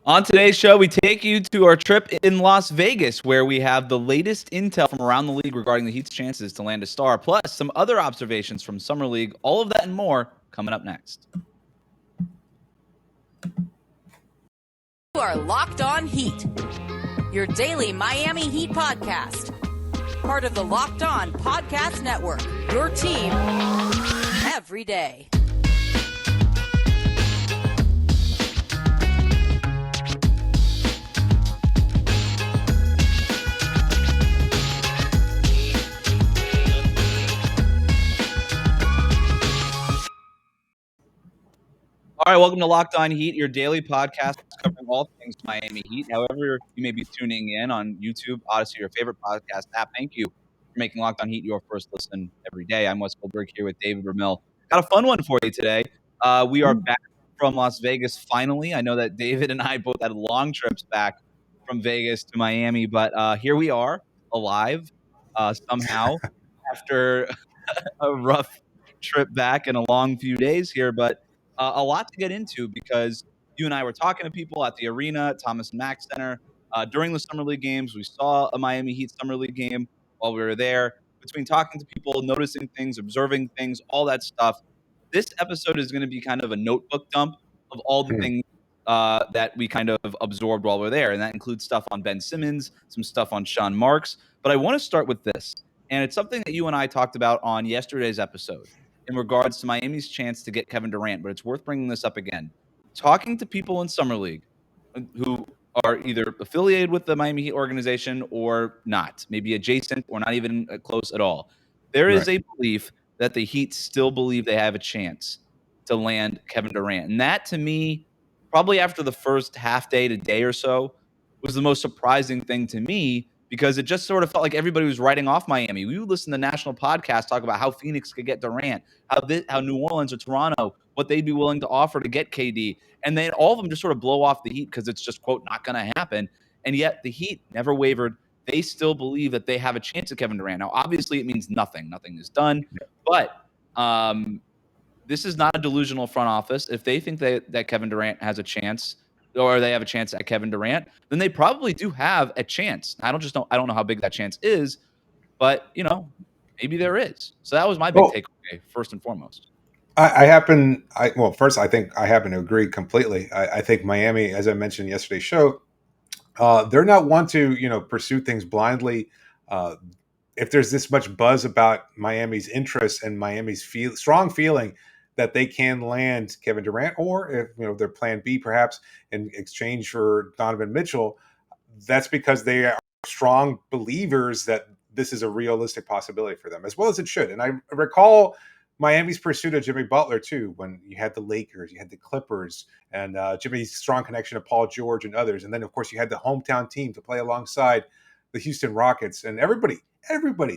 On today's show, we take you to our trip in Las Vegas, where we have the latest intel from around the league regarding the Heat's chances to land a star, plus some other observations from Summer League. All of that and more coming up next. You are Locked On Heat, your daily Miami Heat podcast. Part of the Locked On Podcast Network, your team every day. All right, welcome to Locked On Heat, your daily podcast covering all things Miami Heat. However, you may be tuning in on YouTube, Odyssey, your favorite podcast app. Thank you for making Locked On Heat your first listen every day. I'm Wes Goldberg here with David Ramil. Got a fun one for you today. We are back from Las Vegas finally. I know that David and I both had long trips back from Vegas to Miami, but here we are alive somehow after a rough trip back and a long few days here, but a lot to get into because you and I were talking to people at the arena, Thomas and Mack Center, during the Summer League games. We saw a Miami Heat Summer League game while we were there. Between talking to people, noticing things, observing things, all that stuff, this episode is going to be kind of a notebook dump of all the things that we kind of absorbed while we're there. And that includes stuff on Ben Simmons, some stuff on Sean Marks. But I want to start with this. And it's something that you and I talked about on yesterday's episode in regards to Miami's chance to get Kevin Durant, but it's worth bringing this up again. Talking to people in Summer League who are either affiliated with the Miami Heat organization or not, maybe adjacent or not even close at all. There is a belief that the Heat still believe they have a chance to land Kevin Durant. And that, to me, probably after the first half day to day or so, was the most surprising thing to me because it just sort of felt like everybody was writing off Miami. We would listen to national podcasts talk about how Phoenix could get Durant, how New Orleans or Toronto, what they'd be willing to offer to get KD. And then all of them just sort of blow off the Heat because it's just, quote, not going to happen. And yet the Heat never wavered. They still believe that they have a chance at Kevin Durant. Now, obviously, it means nothing. Nothing is done. But this is not a delusional front office. If they think that Kevin Durant has a chance, or they have a chance at Kevin Durant, then they probably do have a chance. I don't know how big that chance is, but maybe there is. So that was my big takeaway, first and foremost. First, I think I happen to agree completely. I think Miami, as I mentioned in yesterday's show, they're not one to, pursue things blindly. If there's this much buzz about Miami's interest and Miami's strong feeling that they can land Kevin Durant, or if their plan B perhaps in exchange for Donovan Mitchell, that's because they are strong believers that this is a realistic possibility for them, as well as it should. And I recall Miami's pursuit of Jimmy Butler too, when you had the Lakers, you had the Clippers, and Jimmy's strong connection to Paul George and others, and then of course you had the hometown team to play alongside the Houston Rockets, and everybody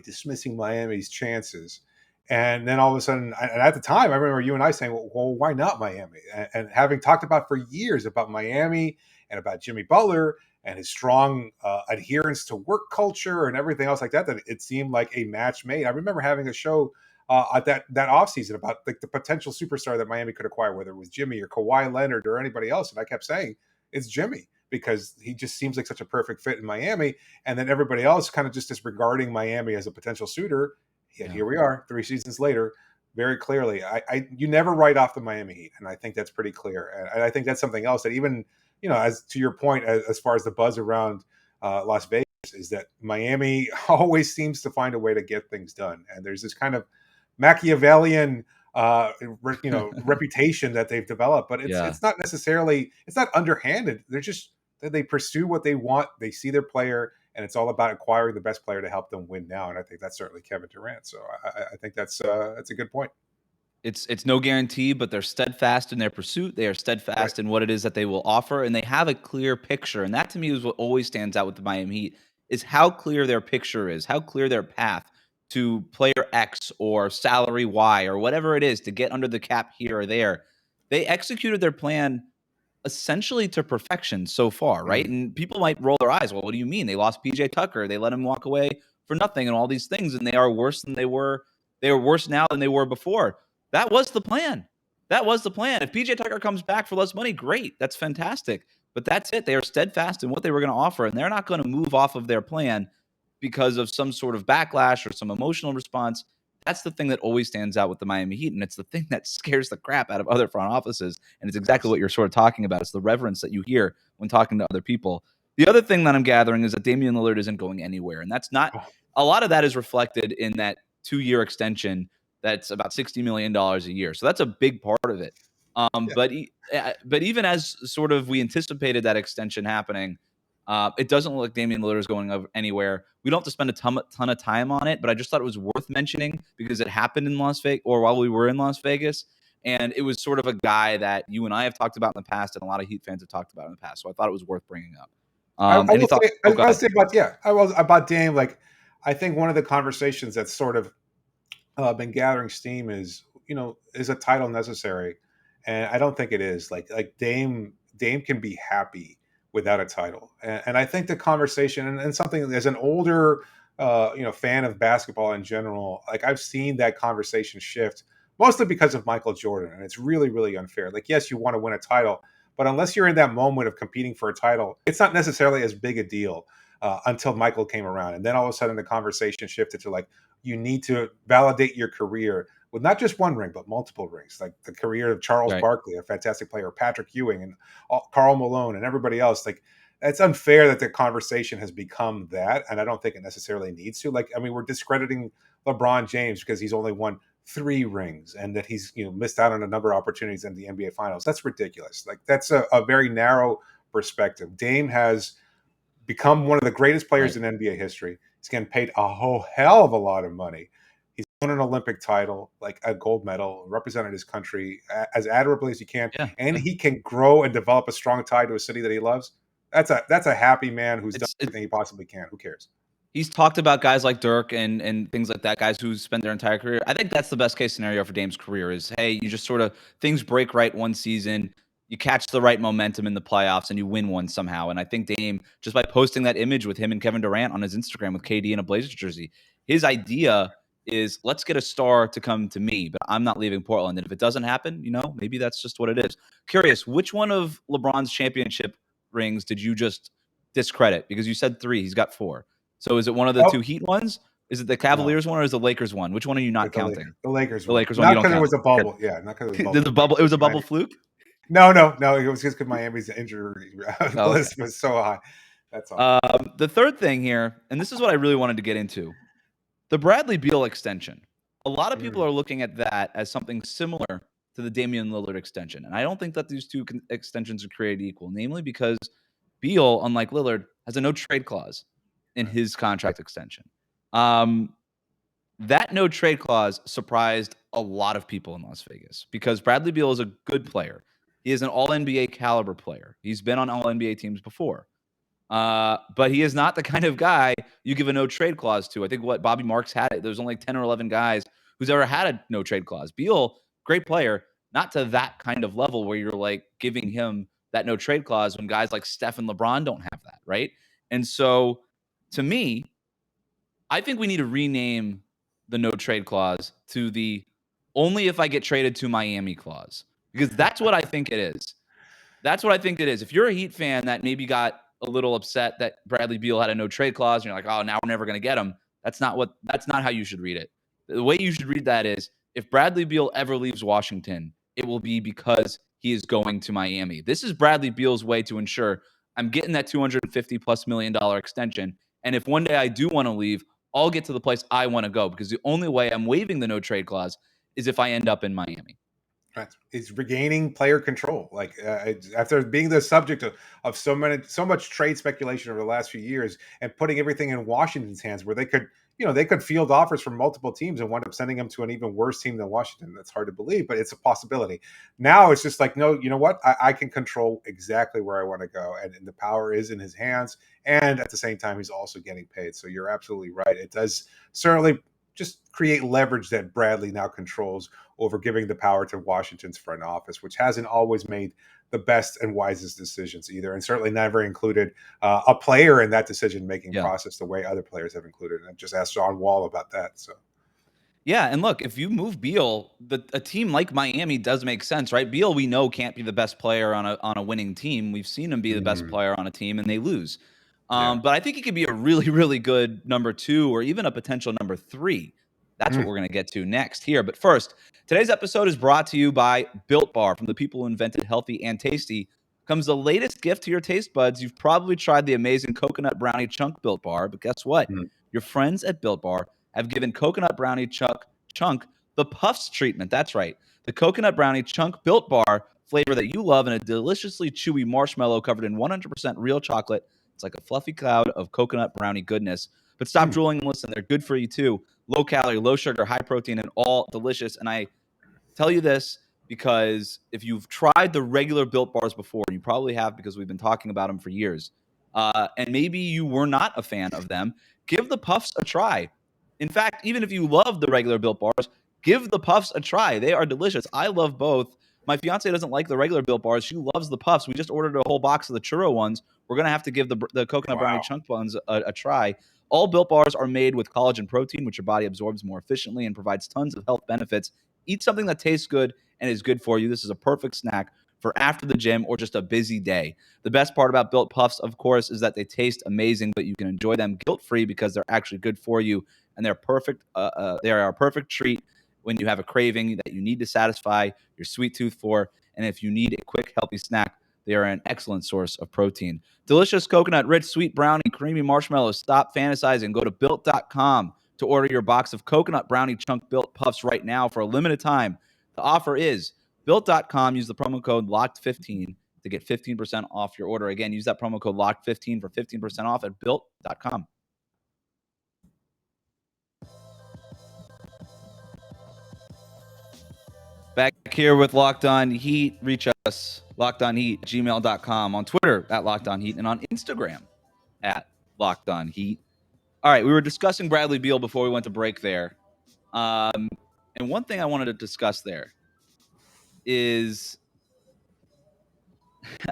dismissing Miami's chances. And then all of a sudden, and at the time, I remember you and I saying, well, why not Miami? And having talked about for years about Miami and about Jimmy Butler and his strong adherence to work culture and everything else like that, that it seemed like a match made. I remember having a show at that offseason about like the potential superstar that Miami could acquire, whether it was Jimmy or Kawhi Leonard or anybody else. And I kept saying, it's Jimmy, because he just seems like such a perfect fit in Miami. And then everybody else kind of just disregarding Miami as a potential suiter. Yet here we are 3 seasons later, very clearly. You never write off the Miami Heat, and I think that's pretty clear. And I think that's something else that even, as to your point, as far as the buzz around Las Vegas, is that Miami always seems to find a way to get things done. And there's this kind of Machiavellian reputation that they've developed, but it's not necessarily, it's not underhanded. They pursue what they want. They see their player, and it's all about acquiring the best player to help them win now. And I think that's certainly Kevin Durant. So I think that's a good point. It's no guarantee, but they're steadfast in their pursuit. They are steadfast in what it is that they will offer, and they have a clear picture. And that, to me, is what always stands out with the Miami Heat, is how clear their picture is, how clear their path to player X or salary Y or whatever it is to get under the cap here or there. They executed their plan essentially to perfection so far, right? Mm-hmm. And people might roll their eyes. Well, what do you mean? They lost PJ Tucker. They let him walk away for nothing and all these things, and they are worse than they were. They are worse now than they were before. That was the plan. That was the plan. If PJ Tucker comes back for less money, great. That's fantastic. But that's it. They are steadfast in what they were going to offer, and they're not going to move off of their plan because of some sort of backlash or some emotional response. That's the thing that always stands out with the Miami Heat, and it's the thing that scares the crap out of other front offices. And it's exactly what you're sort of talking about. It's the reverence that you hear when talking to other people. The other thing that I'm gathering is that Damian Lillard isn't going anywhere, and that's not a lot of that is reflected in that 2-year extension that's about $60 million a year. So that's a big part of it. But even as sort of we anticipated that extension happening, it doesn't look like Damian Lillard is going anywhere. We don't have to spend a ton of time on it, but I just thought it was worth mentioning because it happened in Las Vegas, or while we were in Las Vegas, and it was sort of a guy that you and I have talked about in the past, and a lot of Heat fans have talked about in the past. So I thought it was worth bringing up. I Any will thoughts? say, I will say about Dame. Like, I think one of the conversations that's sort of been gathering steam is, is a title necessary? And I don't think it is. Like Dame can be happy without a title, and I think the conversation and something as an older fan of basketball in general, like I've seen that conversation shift mostly because of Michael Jordan, and it's really really unfair. Like, yes, you want to win a title, but unless you're in that moment of competing for a title, it's not necessarily as big a deal until Michael came around. And then all of a sudden the conversation shifted to like, you need to validate your career with not just one ring, but multiple rings, like the career of Charles Barkley, a fantastic player, Patrick Ewing, and Karl Malone, and everybody else. Like, it's unfair that the conversation has become that. And I don't think it necessarily needs to. Like, I mean, we're discrediting LeBron James because he's only won 3 rings and that he's missed out on a number of opportunities in the NBA Finals. That's ridiculous. Like, that's a very narrow perspective. Dame has become one of the greatest players in NBA history. He's getting paid a whole hell of a lot of money. He's won an Olympic title, like a gold medal, represented his country as admirably as he can, and he can grow and develop a strong tie to a city that he loves. That's a happy man who's done everything he possibly can. Who cares? He's talked about guys like Dirk and things like that, guys who spent their entire career. I think that's the best case scenario for Dame's career is, hey, you just sort of things break right one season, you catch the right momentum in the playoffs, and you win one somehow. And I think Dame, just by posting that image with him and Kevin Durant on his Instagram with KD in a Blazers jersey, his idea is let's get a star to come to me, but I'm not leaving Portland. And if it doesn't happen, maybe that's just what it is. Curious, which one of LeBron's championship rings did you just discredit? Because you said 3, he's got 4. So is it one of the 2 Heat ones? Is it the Cavaliers one or is it the Lakers one? Which one are you not counting? The Lakers one. The Lakers one. Not because it was a bubble. Yeah, not because it was a bubble. Did the bubble? It was a bubble fluke? No. It was just because Miami's injury list was so high. That's all. The third thing here, and this is what I really wanted to get into, the Bradley Beal extension. A lot of people are looking at that as something similar to the Damian Lillard extension. And I don't think that these 2 extensions are created equal, namely because Beal, unlike Lillard, has a no-trade clause in his contract extension. That no-trade clause surprised a lot of people in Las Vegas because Bradley Beal is a good player. He is an all-NBA caliber player. He's been on all-NBA teams before. But he is not the kind of guy you give a no-trade clause to. I think Bobby Marks had it. There's only 10 or 11 guys who's ever had a no-trade clause. Beal, great player, not to that kind of level where you're like giving him that no-trade clause when guys like Steph and LeBron don't have that, right? And so, to me, I think we need to rename the no-trade clause to the only if I get traded to Miami clause, because that's what I think it is. That's what I think it is. If you're a Heat fan that maybe got a little upset that Bradley Beal had a no-trade clause, and you're like, oh, now we're never going to get him. That's not how you should read it. The way you should read that is, if Bradley Beal ever leaves Washington, it will be because he is going to Miami. This is Bradley Beal's way to ensure I'm getting that $250+ million extension. And if one day I do want to leave, I'll get to the place I want to go, because the only way I'm waiving the no-trade clause is if I end up in Miami. Right. It's regaining player control. Like after being the subject of so much trade speculation over the last few years, and putting everything in Washington's hands, where they could field offers from multiple teams and wind up sending them to an even worse team than Washington. That's hard to believe, but it's a possibility. Now it's just like, no, you know what? I can control exactly where I want to go, and the power is in his hands. And at the same time, he's also getting paid. So you're absolutely right. It does certainly just create leverage that Bradley now controls over giving the power to Washington's front office, which hasn't always made the best and wisest decisions either, and certainly never included a player in that decision-making process the way other players have included. And I just asked John Wall about that. So, Yeah, and look, if you move Beal, a team like Miami does make sense, right? Beal, we know, can't be the best player on a winning team. We've seen him be the best player on a team, and they lose. Yeah. But I think he could be a really, really good number 2 or even a potential number 3. That's what we're going to get to next here. But first, today's episode is brought to you by Built Bar. From the people who invented healthy and tasty comes the latest gift to your taste buds. You've probably tried the amazing coconut brownie chunk Built Bar, but guess what? Your friends at Built Bar have given coconut brownie chunk the Puffs treatment. That's right. The coconut brownie chunk Built Bar flavor that you love in a deliciously chewy marshmallow covered in 100% real chocolate. It's like a fluffy cloud of coconut brownie goodness. But stop drooling and listen. They're good for you too. Low calorie, low sugar, high protein, and all delicious. And I tell you this because if you've tried the regular Built Bars before, and you probably have because we've been talking about them for years, and maybe you were not a fan of them, give the Puffs a try. In fact, even if you love the regular Built Bars, give the Puffs a try. They are delicious. I love both. My fiance doesn't like the regular Built Bars. She loves the Puffs. We just ordered a whole box of the churro ones. We're going to have to give the coconut brownie chunk ones a try. All Built Bars are made with collagen protein, which your body absorbs more efficiently and provides tons of health benefits. Eat something that tastes good and is good for you. This is a perfect snack for after the gym or just a busy day. The best part about Built Puffs, of course, is that they taste amazing, but you can enjoy them guilt-free because they're actually good for you, and they're perfect. They are a perfect treat when you have a craving that you need to satisfy your sweet tooth for, and if you need a quick, healthy snack, they are an excellent source of protein. Delicious coconut-rich sweet brownie, creamy marshmallows. Stop fantasizing. Go to Built.com to order your box of coconut brownie chunk Built Puffs right now for a limited time. The offer is Built.com. Use the promo code LOCKED15 to get 15% off your order. Again, use that promo code LOCKED15 for 15% off at Built.com. Back here with Locked On Heat. Reach us, LockedOnHeat@gmail.com, on Twitter @LockedOnHeat, and on Instagram @LockedOnHeat. All right, we were discussing Bradley Beal before we went to break there. And one thing I wanted to discuss there is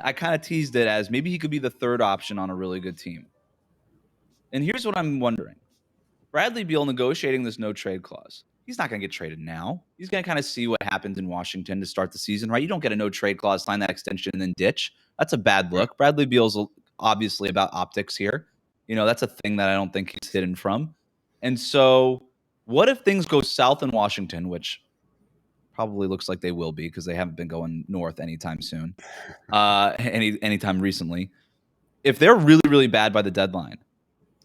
I kind of teased it as maybe he could be the third option on a really good team. And here's what I'm wondering. Bradley Beal negotiating this no trade clause. He's not going to get traded now. He's going to kind of see what happens in Washington to start the season, right? You don't get a no trade clause, sign that extension, and then ditch. That's a bad look. Bradley Beal's obviously about optics here. That's a thing that I don't think he's hidden from. And so what if things go south in Washington, which probably looks like they will be because they haven't been going north anytime soon, anytime recently. If they're really, really bad by the deadline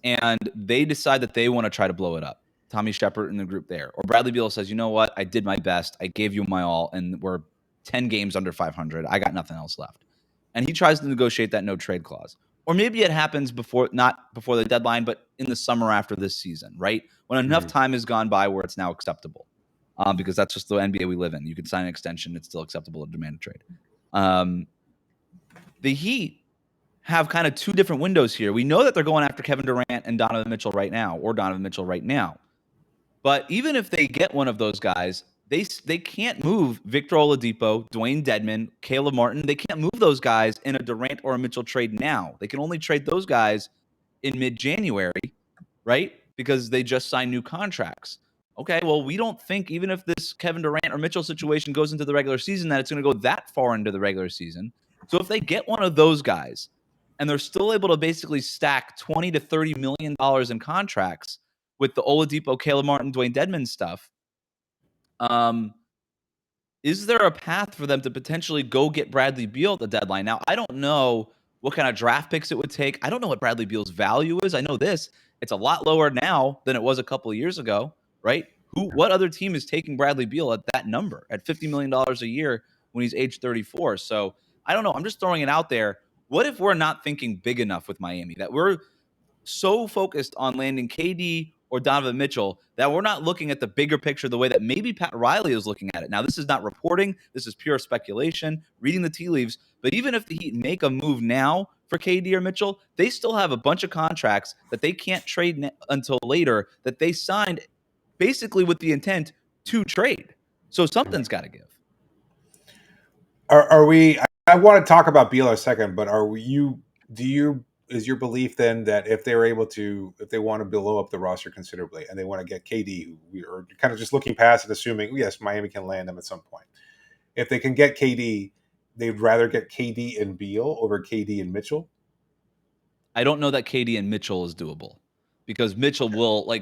and they decide that they want to try to blow it up, Tommy Shepard in the group there, or Bradley Beal says, you know what, I did my best, I gave you my all, and we're 10 games under 500, I got nothing else left, and he tries to negotiate that no trade clause, or maybe it happens not before the deadline, but in the summer after this season, right, when enough time has gone by where it's now acceptable, because that's just the NBA we live in. You can sign an extension, it's still acceptable to demand a trade. The Heat have kind of two different windows here. We know that they're going after Kevin Durant and Donovan Mitchell right now. But even if they get one of those guys, they can't move Victor Oladipo, Dwayne Dedmon, Caleb Martin. They can't move those guys in a Durant or a Mitchell trade now. They can only trade those guys in mid-January, right? Because they just signed new contracts. Okay, well, we don't think even if this Kevin Durant or Mitchell situation goes into the regular season that it's going to go that far into the regular season. So if they get one of those guys and they're still able to basically stack $20 to $30 million in contracts with the Oladipo, Caleb Martin, Dwayne Dedmon stuff, is there a path for them to potentially go get Bradley Beal at the deadline? Now, I don't know what kind of draft picks it would take. I don't know what Bradley Beal's value is. I know this. It's a lot lower now than it was a couple of years ago, right? What other team is taking Bradley Beal at that number, at $50 million a year when he's age 34? So I don't know. I'm just throwing it out there. What if we're not thinking big enough with Miami, that we're so focused on landing KD or Donovan Mitchell that we're not looking at the bigger picture the way that maybe Pat Riley is looking at it? Now, this is not reporting. This is pure speculation, reading the tea leaves. But even if the Heat make a move now for KD or Mitchell, they still have a bunch of contracts that they can't trade until later that they signed basically with the intent to trade. So something's got to give. Are we? I want to talk about Beal in a second, but do you is your belief then that if they want to blow up the roster considerably and they want to get KD, who we are kind of just looking past and assuming, yes, Miami can land them at some point. If they can get KD, they'd rather get KD and Beal over KD and Mitchell. I don't know that KD and Mitchell is doable because Mitchell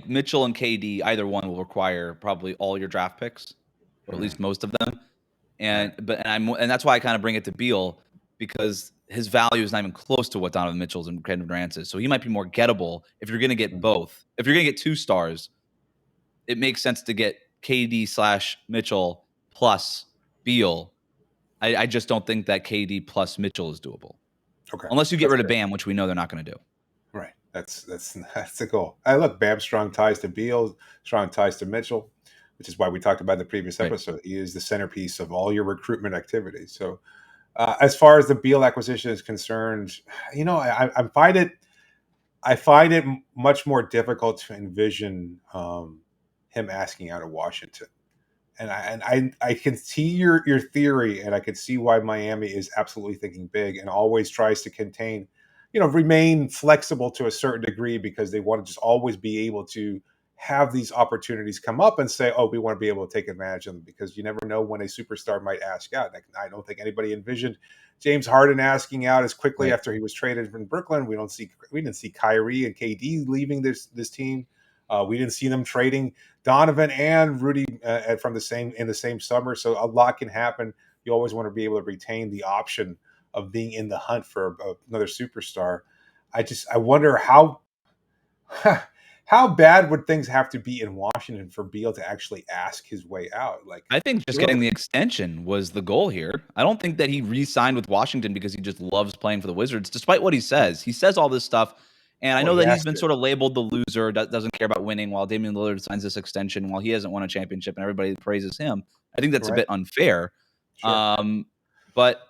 Mitchell and KD, either one will require probably all your draft picks, or at least most of them. And that's why I kind of bring it to Beal, because his value is not even close to what Donovan Mitchell's and Kevin Durant's is. So he might be more gettable if you're going to get both. If you're going to get 2 stars, it makes sense to get KD/Mitchell plus Beal. I just don't think that KD plus Mitchell is doable. Okay. Unless you get rid of Bam, which we know they're not going to do. Right. That's the goal. Look, Bam, strong ties to Beal, strong ties to Mitchell, which is why we talked about in the previous episode. Right. He is the centerpiece of all your recruitment activities. So as far as the Beal acquisition is concerned, I find it much more difficult to envision him asking out of Washington. And I can see your theory, and I can see why Miami is absolutely thinking big and always tries to contain, remain flexible to a certain degree, because they want to just always be able to have these opportunities come up and say, oh, we want to be able to take advantage of them, because you never know when a superstar might ask out. I don't think anybody envisioned James Harden asking out as quickly after he was traded from Brooklyn. We didn't see Kyrie and KD leaving this team. We didn't see them trading Donovan and Rudy in the same summer. So a lot can happen. You always want to be able to retain the option of being in the hunt for another superstar. I wonder how bad would things have to be in Washington for Beal to actually ask his way out? I think just getting the extension was the goal here. I don't think that he re-signed with Washington because he just loves playing for the Wizards, despite what he says. He says all this stuff. And I know that he's been sort of labeled the loser, doesn't care about winning, while Damian Lillard signs this extension while he hasn't won a championship and everybody praises him. I think that's a bit unfair. Sure. But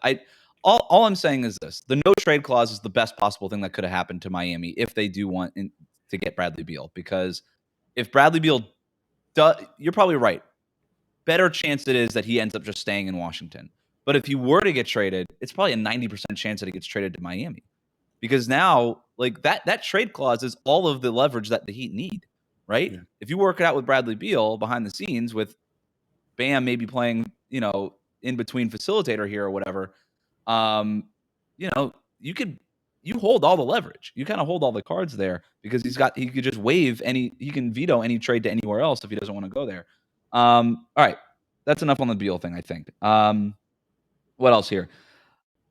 all I'm saying is this. The no trade clause is the best possible thing that could have happened to Miami if they do want to get Bradley Beal. Because if Bradley Beal does, you're probably right. Better chance it is that he ends up just staying in Washington. But if he were to get traded, it's probably a 90% chance that he gets traded to Miami. Because now, that trade clause is all of the leverage that the Heat need, right? Yeah. If you work it out with Bradley Beal behind the scenes, with Bam maybe playing, in between facilitator here or whatever, you hold all the leverage. You kind of hold all the cards there, because he could just he can veto any trade to anywhere else if he doesn't want to go there. All right, that's enough on the Beal thing, I think. What else here?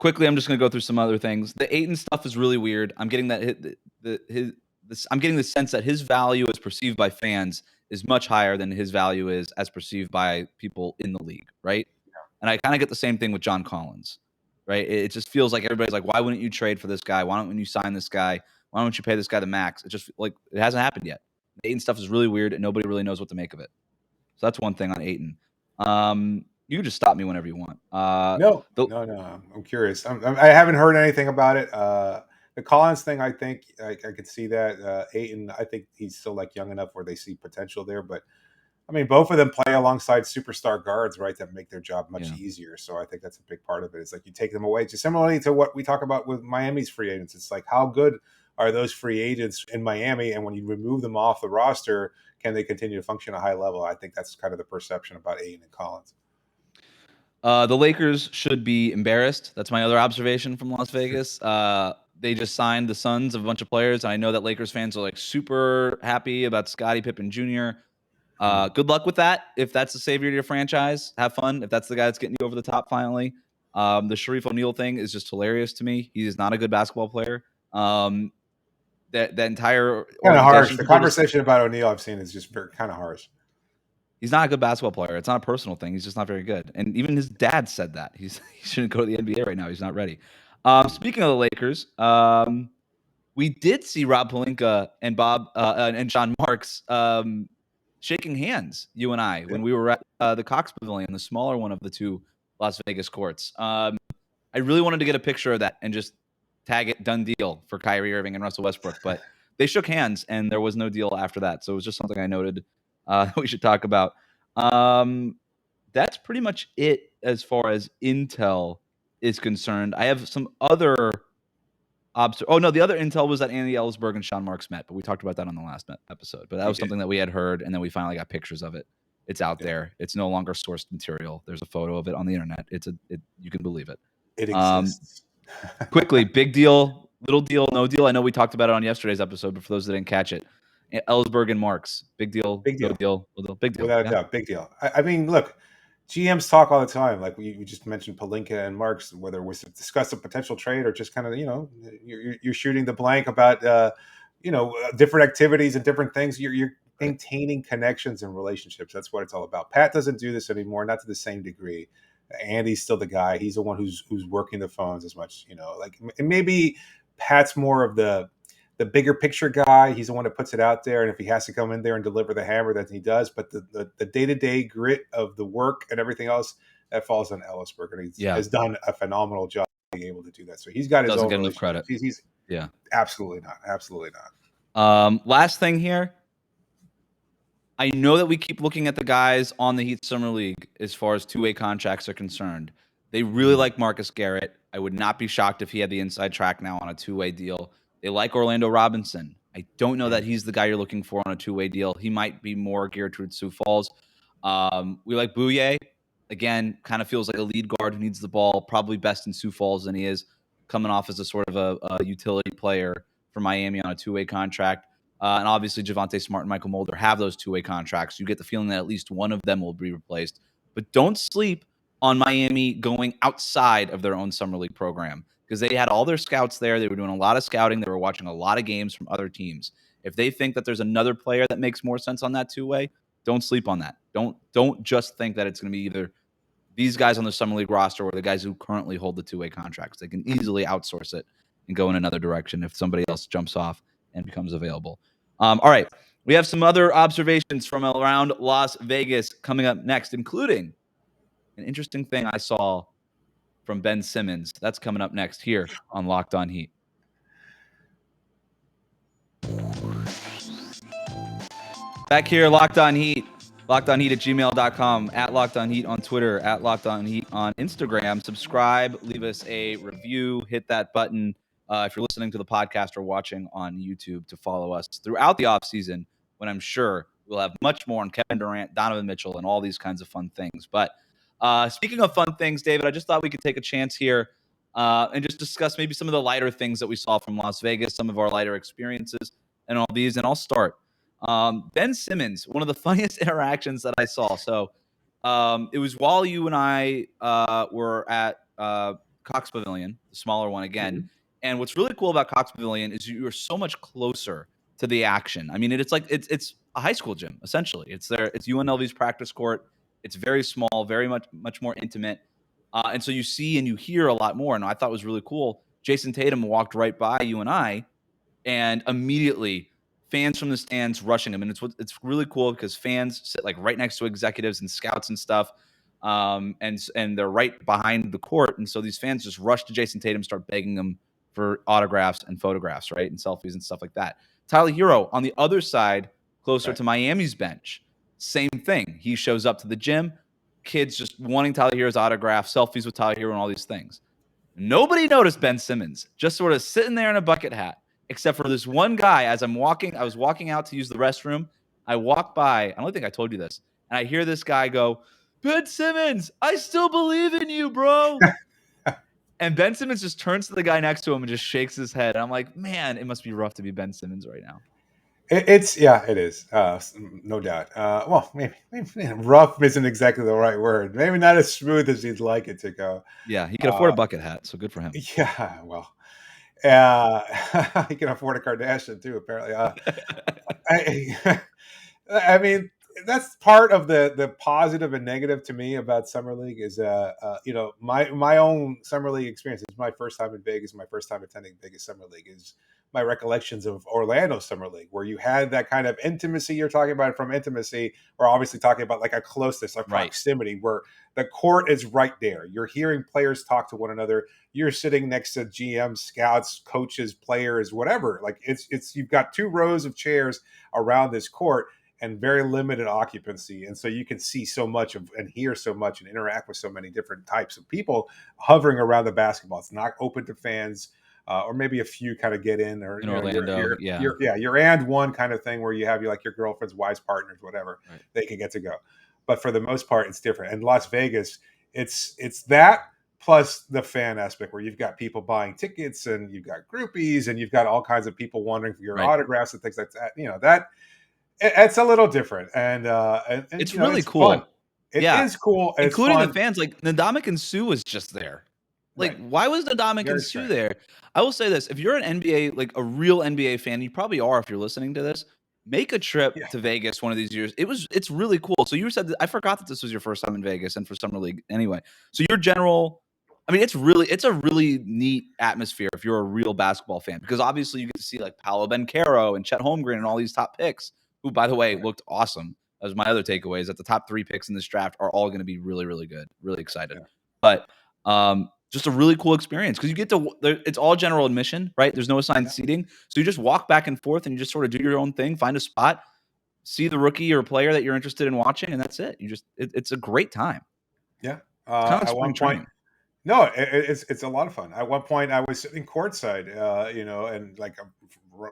Quickly, I'm just going to go through some other things. The Ayton stuff is really weird. I'm getting I'm getting the sense that his value as perceived by fans is much higher than his value is as perceived by people in the league, right? Yeah. And I kind of get the same thing with John Collins, right? It just feels like everybody's like, why wouldn't you trade for this guy? Why don't you sign this guy? Why don't you pay this guy the max? It just it hasn't happened yet. The Ayton stuff is really weird, and nobody really knows what to make of it. So that's one thing on Ayton. You can just stop me whenever you want. No. I'm curious. I haven't heard anything about it. The Collins thing, I think I could see that. Ayton, I think he's still young enough where they see potential there. But I mean, both of them play alongside superstar guards, right, that make their job much easier. So I think that's a big part of it. It's you take them away, just similarly to what we talk about with Miami's free agents. It's how good are those free agents in Miami, and when you remove them off the roster, can they continue to function at a high level? I think that's kind of the perception about Ayton and Collins. The Lakers should be embarrassed. That's my other observation from Las Vegas. They just signed the sons of a bunch of players, and I know that Lakers fans are super happy about Scottie Pippen Jr. Good luck with that. If that's the savior to your franchise, have fun. If that's the guy that's getting you over the top finally. The Sharif O'Neal thing is just hilarious to me. He is not a good basketball player. That entire kind of harsh. The conversation about O'Neal I've seen is just kind of harsh. He's not a good basketball player. It's not a personal thing. He's just not very good. And even his dad said that. He shouldn't go to the NBA right now. He's not ready. Speaking of the Lakers, we did see Rob Pelinka and Bob and Sean Marks shaking hands, you and I, when we were at the Cox Pavilion, the smaller one of the two Las Vegas courts. I really wanted to get a picture of that and just tag it, done deal, for Kyrie Irving and Russell Westbrook. But they shook hands, and there was no deal after that. So it was just something I noted we should talk about. That's pretty much it as far as intel is concerned. I have some other Oh, no, the other intel was that Andy Ellisberg and Sean Marks met, but we talked about that on the last episode. But that was something that we had heard, and then we finally got pictures of it. It's out there. It's no longer sourced material. There's a photo of it on the internet. You can believe it. It exists. Quickly, big deal, little deal, no deal. I know we talked about it on yesterday's episode, but for those that didn't catch it, Ellisberg and Marks, big deal, Big deal. no deal, little deal, big deal. Without a doubt, big deal. I mean, look, GMs talk all the time. Like we just mentioned Pelinka and Marks, whether it was to discuss a potential trade or just kind of, you're shooting the blank about, different activities and different things. You're maintaining connections and relationships. That's what it's all about. Pat doesn't do this anymore, not to the same degree. Andy's still the guy. He's the one who's working the phones as much, and maybe Pat's more of the bigger picture guy. He's the one that puts it out there. And if he has to come in there and deliver the hammer, that he does. But the day-to-day grit of the work and everything else, that falls on Ellisberg. And he has done a phenomenal job being able to do that. So he's got his doesn't own get enough credit. He's absolutely not. Absolutely not. Last thing here. I know that we keep looking at the guys on the Heat Summer League as far as two-way contracts are concerned. They really like Marcus Garrett. I would not be shocked if he had the inside track now on a two-way deal. They like Orlando Robinson. I don't know that he's the guy you're looking for on a two-way deal. He might be more geared towards Sioux Falls. We like Bouye. Again, kind of feels like a lead guard who needs the ball, probably best in Sioux Falls than he is coming off as a sort of a utility player for Miami on a two-way contract. And obviously, Javonte Smart and Michael Mulder have those two-way contracts. You get the feeling that at least one of them will be replaced. But don't sleep on Miami going outside of their own Summer League program because they had all their scouts there. They were doing a lot of scouting. They were watching a lot of games from other teams. If they think that there's another player that makes more sense on that two-way, don't sleep on that. Don't just think that it's going to be either these guys on the Summer League roster or the guys who currently hold the two-way contracts. They can easily outsource it and go in another direction if somebody else jumps off and becomes available. All right. We have some other observations from around Las Vegas coming up next, including an interesting thing I saw from Ben Simmons. That's coming up next here on Locked On Heat. Back here, Locked On Heat. LockedOnHeat@gmail.com, at Locked On Heat on Twitter, at Locked On Heat on Instagram. Subscribe, leave us a review, hit that button if you're listening to the podcast or watching on YouTube to follow us throughout the offseason when I'm sure we'll have much more on Kevin Durant, Donovan Mitchell, and all these kinds of fun things. But speaking of fun things, David, I just thought we could take a chance here and just discuss maybe some of the lighter things that we saw from Las Vegas, some of our lighter experiences and all these. And I'll start. Ben Simmons, one of the funniest interactions that I saw. So it was while you and I were at Cox Pavilion, the smaller one again. Mm-hmm. And what's really cool about Cox Pavilion is you are so much closer to the action. I mean, it's like it's a high school gym essentially. It's UNLV's practice court. It's very small, very much more intimate, and so you see and you hear a lot more. And I thought it was really cool. Jason Tatum walked right by you and I, and immediately fans from the stands rushing him. And it's really cool because fans sit like right next to executives and scouts and stuff. And they're right behind the court. And so these fans just rush to Jason Tatum, start begging him for autographs and photographs, right? And selfies and stuff like that. Tyler Herro on the other side, closer to Miami's bench, same thing. He shows up to the gym, kids just wanting Tyler Herro's autograph, selfies with Tyler Herro and all these things. Nobody noticed Ben Simmons, just sort of sitting there in a bucket hat, except for this one guy. As I was walking out to use the restroom. I walk by, I don't think I told you this, and I hear this guy go, Ben Simmons, I still believe in you, bro. And Ben Simmons just turns to the guy next to him and just shakes his head. And I'm like, man, it must be rough to be Ben Simmons right now. It is. No doubt. Well, maybe rough isn't exactly the right word. Maybe not as smooth as he'd like it to go. Yeah, he can afford a bucket hat, so good for him. Yeah, well, he can afford a Kardashian too, apparently. I mean, that's part of the positive and negative to me about Summer League is, my own Summer League experience. It's my first time in Vegas, my first time attending Vegas Summer League is my recollections of Orlando Summer League, where you had that kind of intimacy you're talking about. From intimacy, we're obviously talking about like a closeness, a proximity, where the court is right there. You're hearing players talk to one another. You're sitting next to GM, scouts, coaches, players, whatever. Like it's you've got 2 rows of chairs around this court and very limited occupancy. And so you can see so much of and hear so much and interact with so many different types of people hovering around the basketball. It's not open to fans. or maybe a few kind of get in, or In Orlando, your and one kind of thing where you have your girlfriend's wise partners, whatever, right. they can get to go. But for the most part, it's different. And Las Vegas, it's that plus the fan aspect where you've got people buying tickets and you've got groupies and you've got all kinds of people wandering for your Right. autographs and things like that. That it's a little different, and it's really it's cool. Fun. It is cool, including the fans. Like Ndamukong Suh was just there. Like, right. why was Ndamukong Suh there? I will say this: if you're an NBA, like a real NBA fan, you probably are if you're listening to this. Make a trip to Vegas one of these years. It's really cool. So you said I forgot that this was your first time in Vegas and for Summer League anyway. So your general, I mean, it's a really neat atmosphere if you're a real basketball fan, because obviously you get to see like Paolo Banchero and Chet Holmgren and all these top picks, who, by the way, looked awesome. That was my other takeaway, is that the top 3 picks in this draft are all going to be really, really good. Really excited. But just a really cool experience, because you get to, it's all general admission, right? There's no assigned seating. So you just walk back and forth and you just sort of do your own thing, find a spot, see the rookie or player that you're interested in watching, and that's it. It's a great time. Yeah. It's kind of at one point, no, it's a lot of fun. At one point, I was sitting courtside, and like a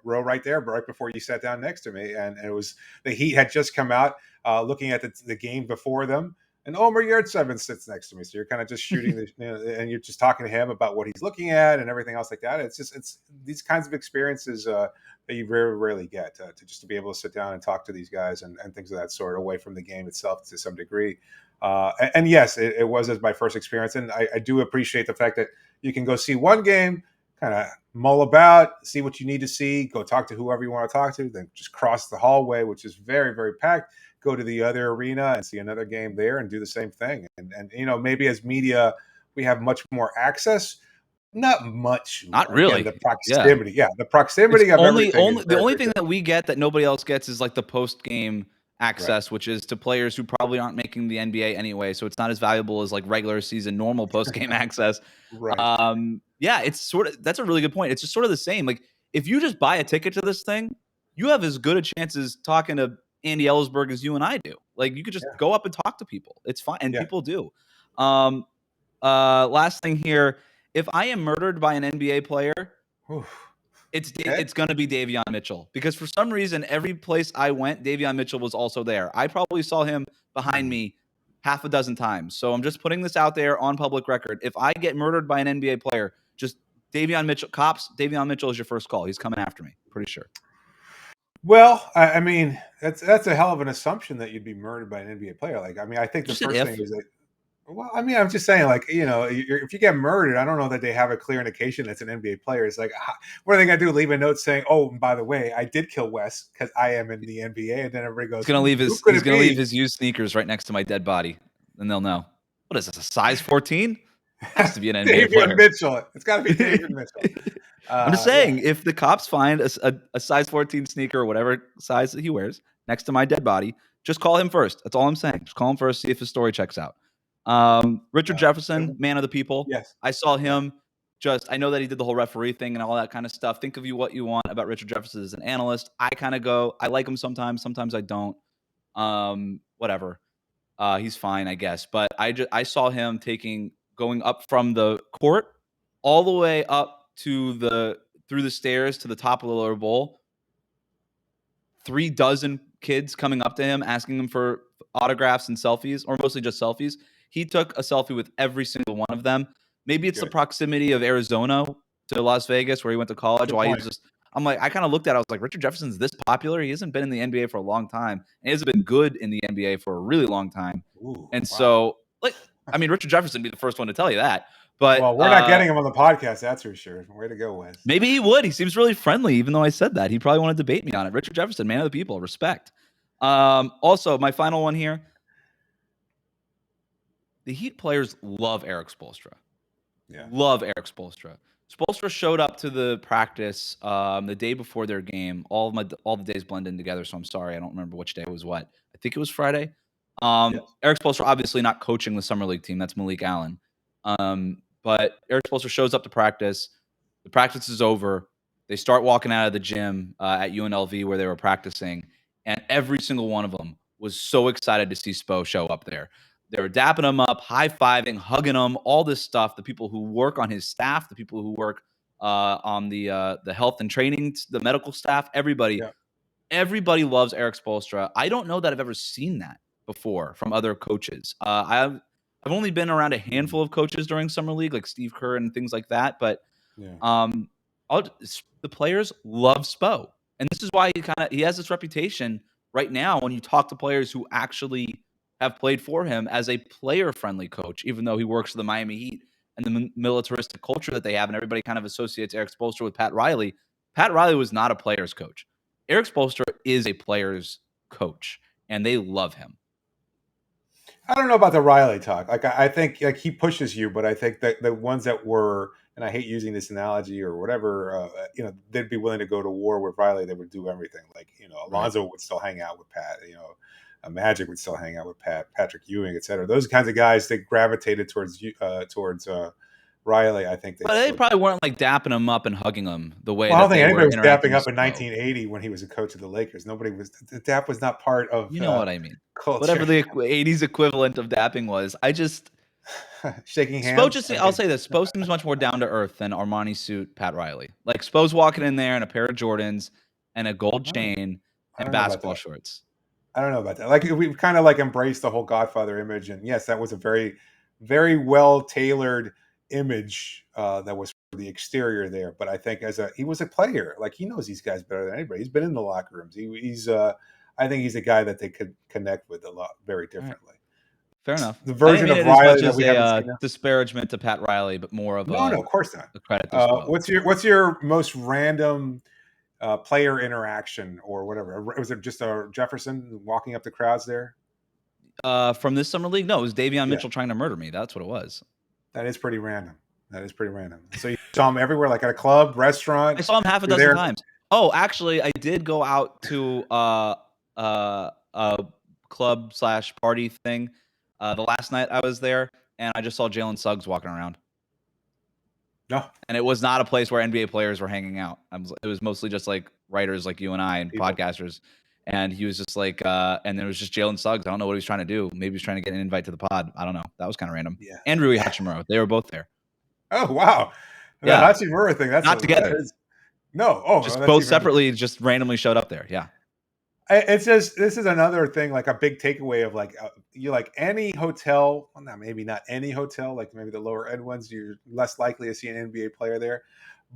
row right there, but right before you sat down next to me, and it was the Heat had just come out, looking at the game before them. And Omer Yurtseven sits next to me, so you're kind of just shooting, and you're just talking to him about what he's looking at and everything else like that. It's these kinds of experiences that you very rarely get, to just to be able to sit down and talk to these guys and things of that sort, away from the game itself to some degree. And yes, it was as my first experience, and I do appreciate the fact that you can go see one game, kind of mull about, see what you need to see, go talk to whoever you want to talk to, then just cross the hallway, which is very, very packed, go to the other arena and see another game there and do the same thing. And maybe as media, we have much more access. Not much. Not really. Again, the proximity. Yeah, the proximity it's of everything. The only thing that we get that nobody else gets is like the post-game access, which is to players who probably aren't making the NBA anyway. So it's not as valuable as like regular season normal post-game access. Right. Yeah, that's a really good point. It's just sort of the same. Like, if you just buy a ticket to this thing, you have as good a chance as talking to Andy Ellsberg as you and I do. Like, you could just go up and talk to people. It's fine. And people do. Last thing here. If I am murdered by an NBA player, it's going to be Davion Mitchell, because for some reason, every place I went, Davion Mitchell was also there. I probably saw him behind me half a dozen times. So I'm just putting this out there on public record. If I get murdered by an NBA player, just Davion Mitchell, cops, Davion Mitchell is your first call. He's coming after me, pretty sure. Well, I mean, that's a hell of an assumption that you'd be murdered by an NBA player. Like, I mean, I think the first thing is that, well, I mean, I'm just saying, like, if you get murdered, I don't know that they have a clear indication that's an NBA player. It's like, what are they going to do? Leave a note saying, "Oh, and by the way, I did kill Wes because I am in the NBA," and then everybody goes, "He's going to leave his used sneakers right next to my dead body," and they'll know. What is this? A size 14? Has to be an NBA player. Mitchell. It's got to be David Mitchell. I'm just saying, if the cops find a size 14 sneaker or whatever size that he wears next to my dead body, just call him first. That's all I'm saying. Just call him first, see if his story checks out. Richard Jefferson, man of the people. Yes. I saw him I know that he did the whole referee thing and all that kind of stuff. Think of what you want about Richard Jefferson as an analyst. I kind of I like him sometimes I don't. Whatever. He's fine, I guess. But I saw him going up from the court all the way up to through the stairs to the top of the lower bowl. 3 dozen kids coming up to him, asking him for autographs and selfies, or mostly just selfies. He took a selfie with every single one of them. Maybe it's the proximity of Arizona to Las Vegas, where he went to college. I'm like, I kind of looked at it, I was like, Richard Jefferson's this popular? He hasn't been in the NBA for a long time. And he hasn't been good in the NBA for a really long time. So, like, I mean, Richard Jefferson would be the first one to tell you that. But we're not getting him on the podcast, that's for sure. Way to go, Wes. Maybe he would. He seems really friendly, even though I said that. He probably want to debate me on it. Richard Jefferson, man of the people, respect. Also, my final one here. The Heat players love Eric Spoelstra. Yeah. Love Eric Spoelstra. Spoelstra showed up to the practice the day before their game. All the days blend in together, so I'm sorry. I don't remember which day was what. I think it was Friday. Eric Spoelstra obviously not coaching the Summer League team. That's Malik Allen. But Eric Spoelstra shows up to practice. The practice is over. They start walking out of the gym at UNLV where they were practicing, and every single one of them was so excited to see Spo show up there. They were dapping him up, high-fiving, hugging him, all this stuff. The people who work on his staff, the people who work on the health and training, the medical staff, everybody. Yeah. Everybody loves Eric Spoelstra. I don't know that I've ever seen that before from other coaches. I've only been around a handful of coaches during summer league, like Steve Kerr and things like that. But Yeah. the players love Spo, and this is why he has this reputation right now when you talk to players who actually have played for him as a player-friendly coach, even though he works for the Miami Heat and the militaristic culture that they have, and everybody kind of associates Eric Spoelstra with Pat Riley. Pat Riley was not a player's coach. Eric Spoelstra is a player's coach, and they love him. I don't know about the Riley talk. Like I think like he pushes you, but I think that the ones that were, and I hate using this analogy or whatever, they'd be willing to go to war with Riley. They would do everything. Like Alonzo would still hang out with Pat. Magic would still hang out with Patrick Ewing, etc. Those kinds of guys that gravitated towards Riley. I think but they probably weren't like dapping him up and hugging him the way. Well, I don't think anybody was dapping up in 1980 when he was a coach of the Lakers. Nobody was. The dap was not part of. You know what I mean? Culture. Whatever the 80s equivalent of dapping was, I just shaking hands. I'll say this: Spo seems much more down to earth than Armani suit Pat Riley. Like Spo's walking in there in a pair of Jordans and a gold chain and basketball shorts. I don't know about that. Like we've kind of like embraced the whole Godfather image, and yes, that was a very, very well tailored image that was for the exterior there. But I think he was a player. Like he knows these guys better than anybody. He's been in the locker rooms. I think he's a guy that they could connect with a lot very differently. Fair enough. The version of Riley that we haven't seen. Disparagement to Pat Riley, but more of no, of course not. A credit to what's your most random player interaction or whatever? Was it just a Jefferson walking up the crowds there? From this summer league? No, it was Davion Mitchell trying to murder me. That's what it was. That is pretty random. So you saw him everywhere, like at a club, restaurant? I saw him half a dozen times. Oh, actually, I did go out to a club/party thing the last night I was there, and I just saw Jalen Suggs walking around. No. And it was not a place where NBA players were hanging out. It was mostly just like writers like you and I and podcasters. And he was just like, and there was just Jalen Suggs. I don't know what he was trying to do. Maybe he was trying to get an invite to the pod. I don't know. That was kind of random. Yeah. And Rui Hachimura. They were both there. Oh, wow. The Hachimura thing. That's not together. No. Oh, just both separately, just randomly showed up there. Yeah. It's just, this is another thing, like a big takeaway of like, you like any hotel, well, maybe not any hotel, like maybe the lower end ones, you're less likely to see an NBA player there.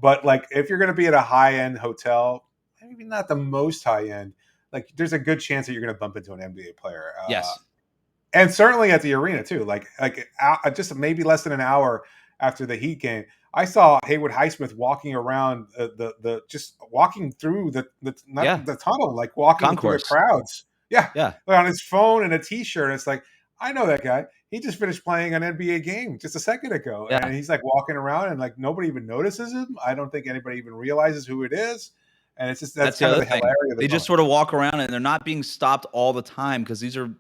But like, if you're going to be at a high end hotel, maybe not the most high end, like there's a good chance that you're going to bump into an NBA player. Yes. And certainly at the arena too, like just maybe less than an hour after the Heat game, I saw Haywood Highsmith walking around just walking through the tunnel, like walking Concourse. through the crowds. Yeah. Like on his phone and a t-shirt. It's like, I know that guy. He just finished playing an NBA game just a second ago. Yeah. And he's like walking around and like nobody even notices him. I don't think anybody even realizes who it is. And it's just, that's kind of the hilarity of the They just sort of walk around and they're not being stopped all the time because these are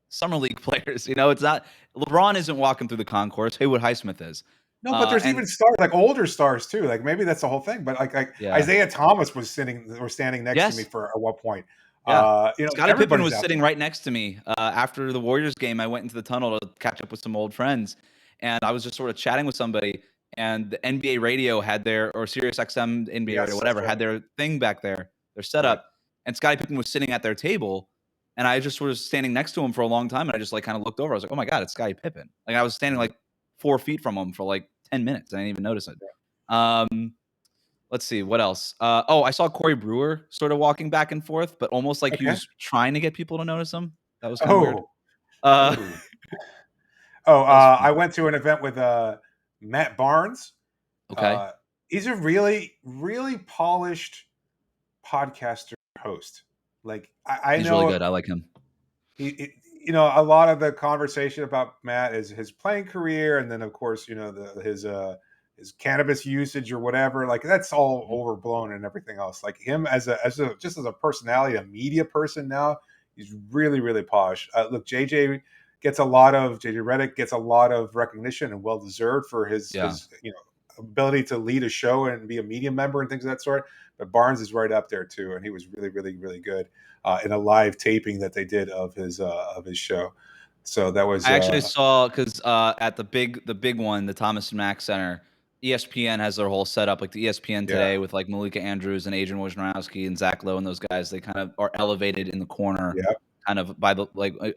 summer league players. It's not, LeBron isn't walking through the concourse. Haywood Highsmith is. No, but there's even stars, like older stars too. Like maybe that's the whole thing. But like Isaiah Thomas was standing next to me for at one point. Yeah. Scottie Pippen was sitting right next to me. After the Warriors game, I went into the tunnel to catch up with some old friends, and I was just sort of chatting with somebody. And the NBA radio had or Sirius XM NBA radio, whatever, had their thing back there, their setup. And Scottie Pippen was sitting at their table, and I just was standing next to him for a long time. And I just like kind of looked over. I was like, oh my God, it's Scottie Pippen. Like I was standing like 4 feet from him for like 10 minutes. I didn't even notice it. Let's see what else. I saw Corey Brewer sort of walking back and forth, but almost like he was trying to get people to notice him. That was kind of weird. I went to an event with Matt Barnes. Okay. He's a really, really polished podcaster host. Like he's know really good. I like him. A lot of the conversation about Matt is his playing career, and then of course, his cannabis usage or whatever. Like that's all overblown and everything else. Like him as a personality, a media person now, he's really, really polished. Look, JJ Redick gets a lot of recognition and well deserved for his ability to lead a show and be a media member and things of that sort. But Barnes is right up there too, and he was really, really, really good in a live taping that they did of his show. So that was. I actually saw because at the big one, the Thomas and Mack Center, ESPN has their whole setup, like the ESPN Yeah, today with like Malika Andrews and Adrian Wojnarowski and Zach Lowe and those guys. They kind of are elevated in the corner, yeah, kind of by the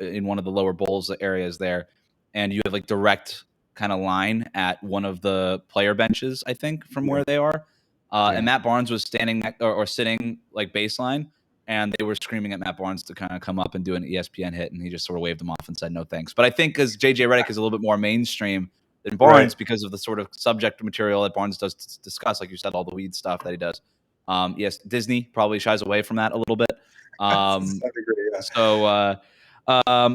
in one of the lower bowls areas there, and you have like direct kind of line at one of the player benches, I think, from yeah, where they are. yeah. And Matt Barnes was standing or sitting like baseline, and they were screaming at Matt Barnes to kind of come up and do an ESPN hit, and he just sort of waved them off and said no thanks. But I think because JJ Redick is a little bit more mainstream than Barnes Right. because of the sort of subject material that Barnes does discuss, like you said, all the weed stuff that he does. Yes, Disney probably shies away from that a little bit. To some degree, yeah. So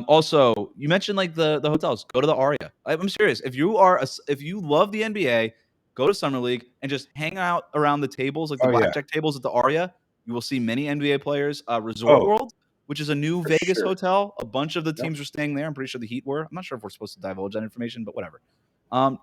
also you mentioned like the hotels. Go to the Aria. I'm serious. If you love the NBA, go to Summer League and just hang out around the tables, like the Oh yeah. blackjack tables at the Aria. You will see many NBA players. Resort Oh, World, which is a new for Vegas sure. hotel. A bunch of the Yep. teams were staying there. I'm pretty sure the Heat were. I'm not sure if we're supposed to divulge that information, but whatever.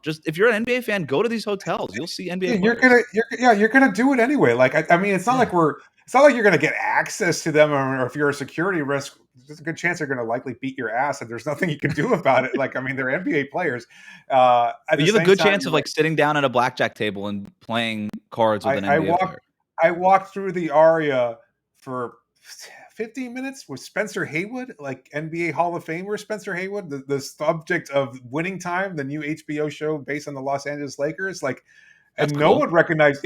Just if you're an NBA fan, go to these hotels. You'll see NBA Yeah, players. you're gonna do it anyway. Like I mean, it's not like you're gonna get access to them, or if you're a security risk, there's a good chance they're gonna likely beat your ass, and there's nothing you can do about it. Like I mean, they're NBA players. At But the you have a same good time, chance of like sitting down at a blackjack table and playing cards with an I NBA walked player. I walked through the Aria for 15 minutes with Spencer Haywood, like NBA Hall of Famer Spencer Haywood, the subject of Winning Time, the new HBO show based on the Los Angeles Lakers. Like, That's and cool. no one recognized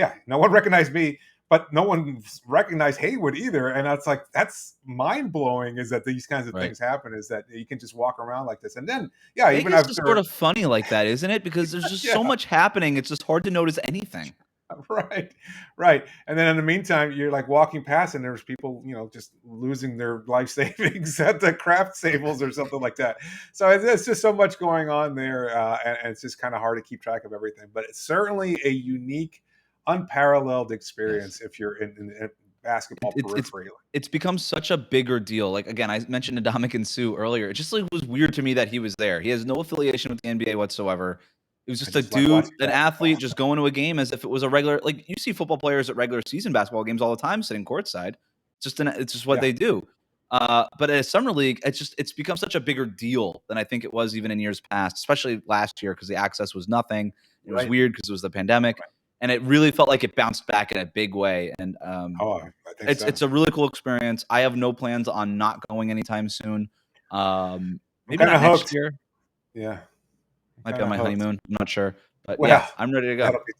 me, but no one recognized Haywood either. And that's like, that's mind blowing, is that these kinds of Right. things happen, is that you can just walk around like this. And then, yeah, even Vegas is sort after, of funny like that, isn't it? Because there's just so yeah, much happening. It's just hard to notice anything. right, right. And then in the meantime, you're like walking past, and there's people, just losing their life savings at the craft tables or something like that. So it's just so much going on there, and it's just kind of hard to keep track of everything. But it's certainly a unique, unparalleled Yes. experience if you're in basketball periphery. It's become such a bigger deal. Like again, I mentioned Ndamukong Suh earlier. It just like was weird to me that he was there. He has no affiliation with the NBA whatsoever. It was I just a just like dude, watching an basketball. athlete, just going to a game as if it was a regular. Like you see football players at regular season basketball games all the time, sitting courtside. It's just what Yeah, they do. But at a summer league, it's become such a bigger deal than I think it was even in years past, especially last year because the access was nothing. It was right. weird because it was the pandemic, and it really felt like it bounced back in a big way. And Oh, I think so. it's a really cool experience. I have no plans on not going anytime soon. I'm Maybe kind not of next hooked. year. Yeah, I'm Might be kind on of my hooked. honeymoon. I'm not sure, but yeah, Well, I'm ready to go. that'll be.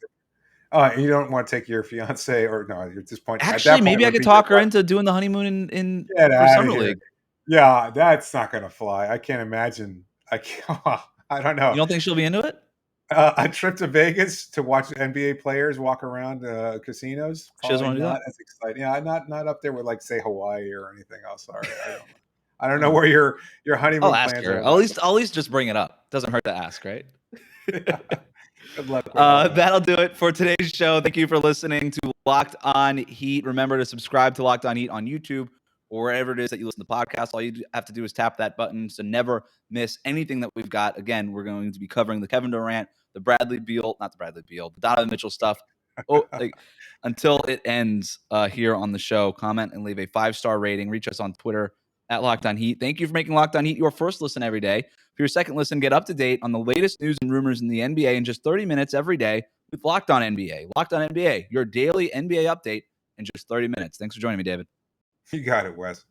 You don't want to take your fiance, or no, at this point, at Actually, that point, maybe I would could be your talk her wife. into doing the honeymoon in Get for out of summer here. league. Yeah, that's not going to fly. I can't imagine. I can't, I don't know. You don't think she'll be into it? A trip to Vegas to watch NBA players walk around casinos, She doesn't probably want to do not that. as exciting. Yeah, not up there with like say Hawaii or anything else. Sorry, I don't know. I don't know Oh, where your I'll honeymoon ask plans her. are. I'll at least just bring it up. Doesn't hurt to ask, right? Good luck with all that. That'll do it for today's show. Thank you for listening to Locked On Heat. Remember to subscribe to Locked On Heat on YouTube or wherever it is that you listen to podcasts. All you have to do is tap that button to never miss anything that we've got. Again, we're going to be covering the Kevin Durant, the the Donovan Mitchell stuff. Until it ends here on the show. Comment and leave a 5-star rating. Reach us on Twitter at Locked On Heat. Thank you for making Locked On Heat your first listen every day. For your second listen, get up to date on the latest news and rumors in the NBA in just 30 minutes every day with Locked On NBA. Locked On NBA, your daily NBA update in just 30 minutes. Thanks for joining me, David. You got it, Wes.